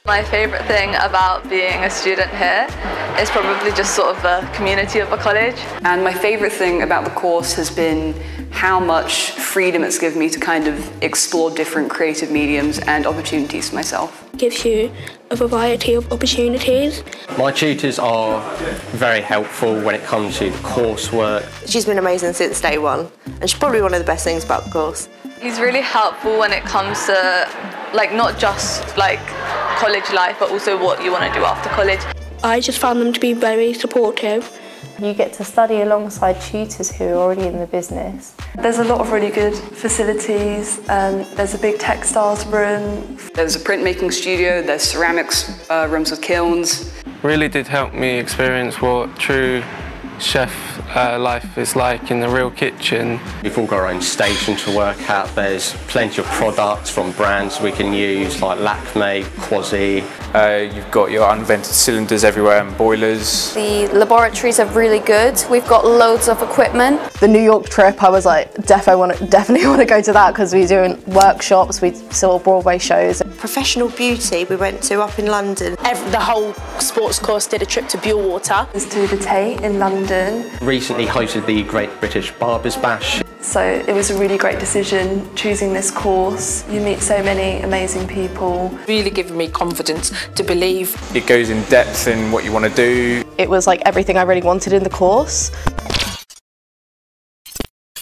My favourite thing about being a student here is probably just sort of the community of the college. And my favourite thing about the course has been how much freedom it's given me to kind of explore different creative mediums and opportunities for myself. It gives you a variety of opportunities. My tutors are very helpful when it comes to coursework. She's been amazing since day one, and she's probably one of the best things about the course. He's really helpful when it comes to not just college life, but also what you want to do after college. I just found them to be very supportive. You get to study alongside tutors who are already in the business. There's a lot of really good facilities. There's a big textiles room. There's a printmaking studio, there's ceramics rooms with kilns. Really did help me experience what true chef life is like in the real kitchen. We've all got our own station to work at. There's plenty of products from brands we can use like Lakme, Quasi. You've got your unvented cylinders everywhere and boilers. The laboratories are really good. We've got loads of equipment. The New York trip, I was like, definitely want to go to that because we were doing workshops, we saw Broadway shows. Professional beauty we went to up in London. The whole sports course did a trip to Burewater. To the Tate in London. Recently hosted the Great British Barbers Bash. So it was a really great decision choosing this course. You meet so many amazing people. Really given me confidence to believe. It goes in depth in what you want to do. It was like everything I really wanted in the course.